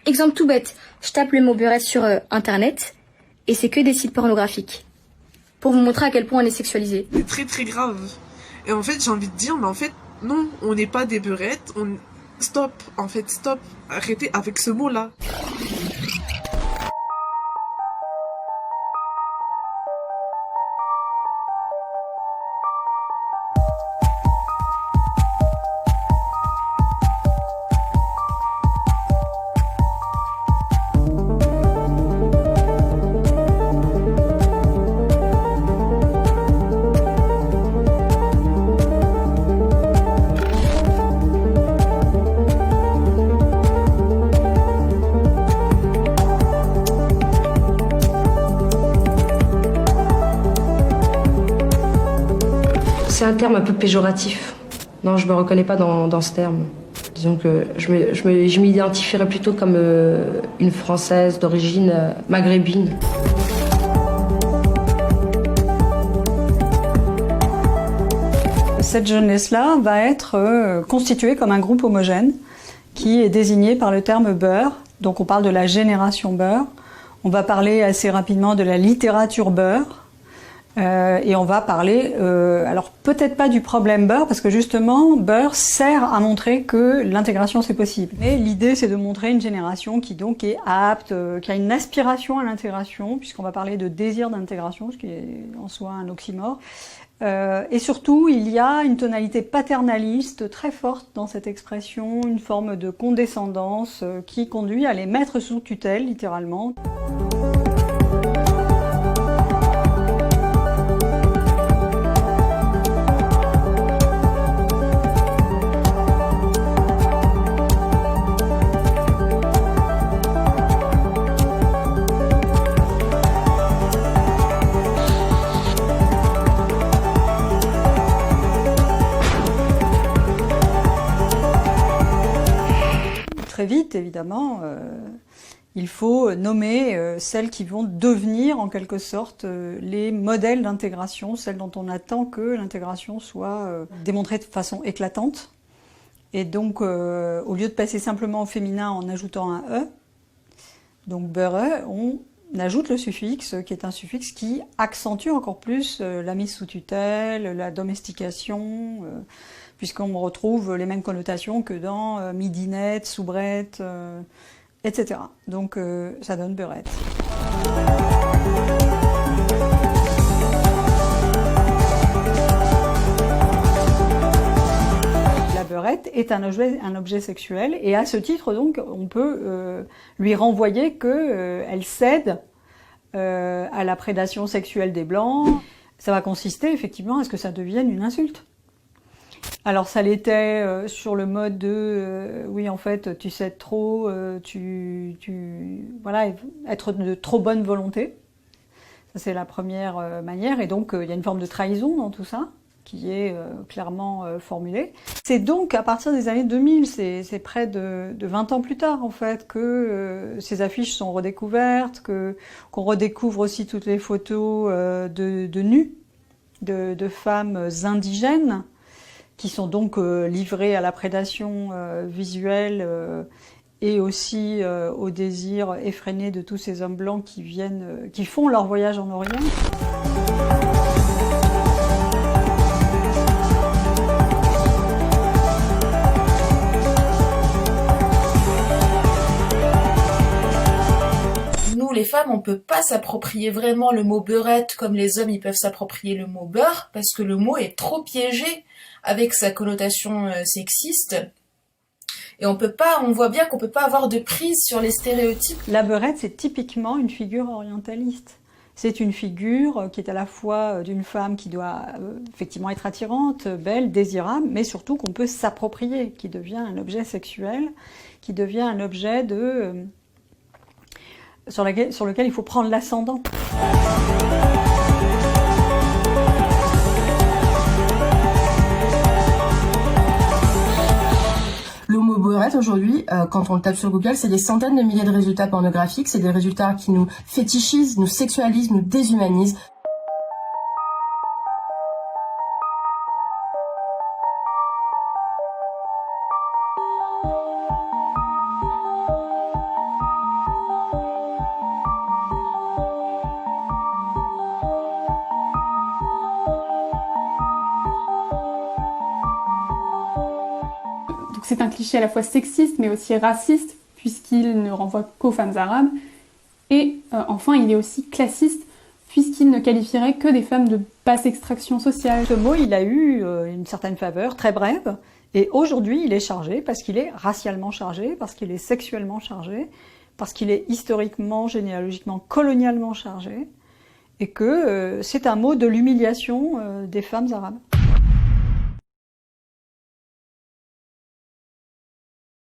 Exemple tout bête, je tape le mot beurette sur internet et c'est que des sites pornographiques. Pour vous montrer à quel point on est sexualisé. C'est très très grave. Et en fait, j'ai envie de dire, mais en fait, non, on n'est pas des beurettes. Stop, en fait, stop. Arrêtez avec ce mot-là. C'est un terme un peu péjoratif. Non, je me reconnais pas dans ce terme. Disons que je m'identifierais plutôt comme une Française d'origine maghrébine. Cette jeunesse-là va être constituée comme un groupe homogène qui est désigné par le terme beurre. Donc on parle de la génération beurre. On va parler assez rapidement de la littérature beurre. Et on va parler, alors peut-être pas du problème beurre, parce que justement, beurre sert à montrer que l'intégration c'est possible. Mais l'idée c'est de montrer une génération qui donc est apte, qui a une aspiration à l'intégration, puisqu'on va parler de désir d'intégration, ce qui est en soi un oxymore. Et surtout, il y a une tonalité paternaliste très forte dans cette expression, une forme de condescendance qui conduit à les mettre sous tutelle, littéralement. Très vite, évidemment, il faut nommer celles qui vont devenir en quelque sorte les modèles d'intégration, celles dont on attend que l'intégration soit démontrée de façon éclatante. Et donc, au lieu de passer simplement au féminin en ajoutant un « e », donc « beure », on ajoute le suffixe, qui est un suffixe qui accentue encore plus la mise sous tutelle, la domestication, puisqu'on retrouve les mêmes connotations que dans midinette, soubrette, etc. Donc ça donne beurette. La beurette est un objet sexuel, et à ce titre, donc, on peut lui renvoyer qu'elle cède à la prédation sexuelle des Blancs. Ça va consister effectivement à ce que ça devienne une insulte. Alors ça l'était sur le mode de oui, en fait tu cèdes trop, voilà, être de trop bonne volonté. Ça c'est la première manière, et donc il y a une forme de trahison dans tout ça qui est clairement formulée. C'est donc à partir des années 2000, c'est près de 20 ans plus tard en fait, que ces affiches sont redécouvertes, qu'on redécouvre aussi toutes les photos de nus de femmes indigènes, qui sont donc livrés à la prédation visuelle et aussi au désir effréné de tous ces hommes blancs qui font leur voyage en Orient. Nous, les femmes, on peut pas s'approprier vraiment le mot beurette comme les hommes ils peuvent s'approprier le mot beurre, parce que le mot est trop piégé avec sa connotation sexiste. Et on voit bien qu'on peut pas avoir de prise sur les stéréotypes. La beurette, c'est typiquement une figure orientaliste. C'est une figure qui est à la fois d'une femme qui doit effectivement être attirante, belle, désirable, mais surtout qu'on peut s'approprier, qui devient un objet sexuel, qui devient un objet sur lequel il faut prendre l'ascendant. Le mot beurette aujourd'hui, quand on le tape sur Google, c'est des centaines de milliers de résultats pornographiques, c'est des résultats qui nous fétichisent, nous sexualisent, nous déshumanisent. c'est un cliché à la fois sexiste mais aussi raciste, puisqu'il ne renvoie qu'aux femmes arabes. Et enfin, il est aussi classiste, puisqu'il ne qualifierait que des femmes de basse extraction sociale. Ce mot, il a eu une certaine faveur, très brève, et aujourd'hui, il est chargé parce qu'il est racialement chargé, parce qu'il est sexuellement chargé, parce qu'il est historiquement, généalogiquement, colonialement chargé, et que c'est un mot de l'humiliation des femmes arabes.